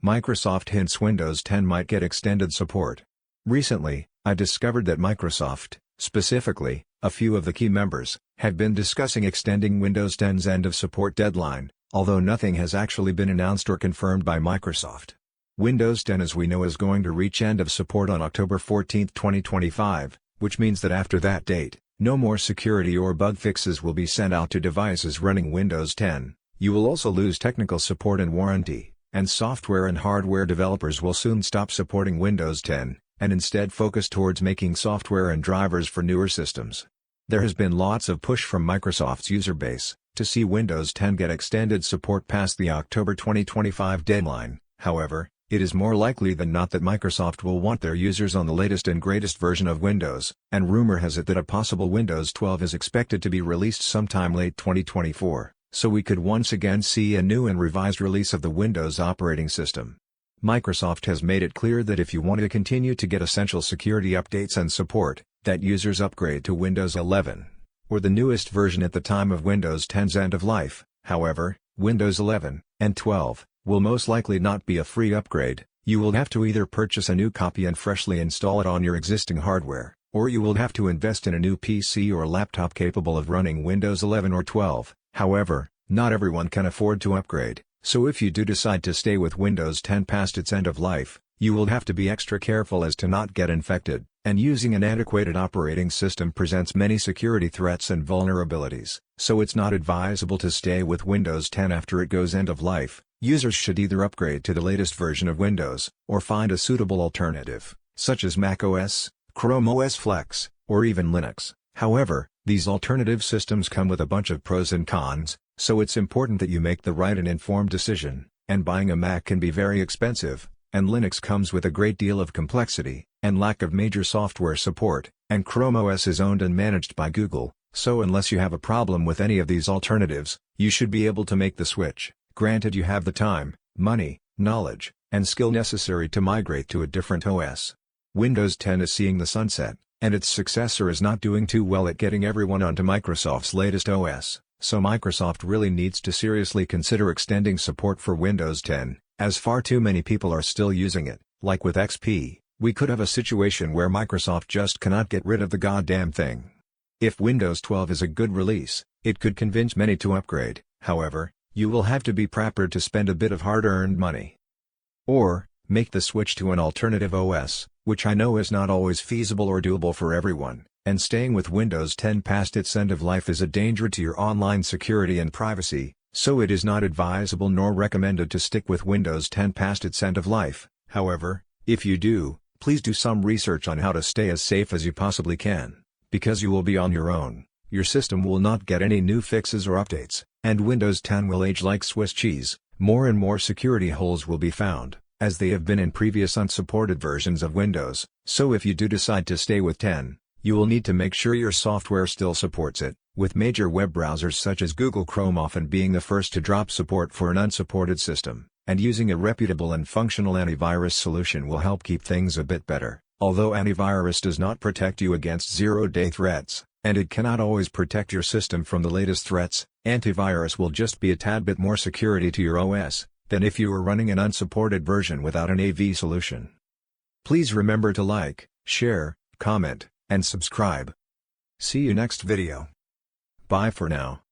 Microsoft hints Windows 10 might get extended support. Recently, I discovered that Microsoft, specifically, a few of the key members, have been discussing extending Windows 10's end of support deadline, although nothing has actually been announced or confirmed by Microsoft. Windows 10 as we know is going to reach end of support on October 14, 2025, which means that after that date, no more security or bug fixes will be sent out to devices running Windows 10. You will also lose technical support and warranty, and software and hardware developers will soon stop supporting Windows 10, and instead focus towards making software and drivers for newer systems. There has been lots of push from Microsoft's user base to see Windows 10 get extended support past the October 2025 deadline. However, it is more likely than not that Microsoft will want their users on the latest and greatest version of Windows, and rumor has it that a possible Windows 12 is expected to be released sometime late 2024, so we could once again see a new and revised release of the Windows operating system. Microsoft has made it clear that if you want to continue to get essential security updates and support, that users upgrade to Windows 11, or the newest version at the time of Windows 10's end of life. However, Windows 11 and 12 will most likely not be a free upgrade. You will have to either purchase a new copy and freshly install it on your existing hardware, or you will have to invest in a new PC or laptop capable of running Windows 11 or 12. However, not everyone can afford to upgrade, so if you do decide to stay with Windows 10 past its end of life, you will have to be extra careful as to not get infected, and using an antiquated operating system presents many security threats and vulnerabilities, so it's not advisable to stay with Windows 10 after it goes end of life. Users should either upgrade to the latest version of Windows, or find a suitable alternative, such as macOS, Chrome OS Flex, or even Linux. However, these alternative systems come with a bunch of pros and cons, so it's important that you make the right and informed decision, and buying a Mac can be very expensive, and Linux comes with a great deal of complexity, and lack of major software support, and Chrome OS is owned and managed by Google, so unless you have a problem with any of these alternatives, you should be able to make the switch. Granted you have the time, money, knowledge, and skill necessary to migrate to a different OS. Windows 10 is seeing the sunset, and its successor is not doing too well at getting everyone onto Microsoft's latest OS, so Microsoft really needs to seriously consider extending support for Windows 10, as far too many people are still using it. Like with XP, we could have a situation where Microsoft just cannot get rid of the goddamn thing. If Windows 12 is a good release, it could convince many to upgrade. However, you will have to be prepared to spend a bit of hard-earned money. Or, make the switch to an alternative OS, which I know is not always feasible or doable for everyone, and staying with Windows 10 past its end of life is a danger to your online security and privacy, so it is not advisable nor recommended to stick with Windows 10 past its end of life. However, if you do, please do some research on how to stay as safe as you possibly can, because you will be on your own. Your system will not get any new fixes or updates, and Windows 10 will age like Swiss cheese. More and more security holes will be found, as they have been in previous unsupported versions of Windows, so if you do decide to stay with 10, you will need to make sure your software still supports it, with major web browsers such as Google Chrome often being the first to drop support for an unsupported system, and using a reputable and functional antivirus solution will help keep things a bit better. Although antivirus does not protect you against zero-day threats, and it cannot always protect your system from the latest threats, antivirus will just be a tad bit more security to your OS than if you were running an unsupported version without an AV solution. Please remember to like, share, comment, and subscribe. See you next video. Bye for now.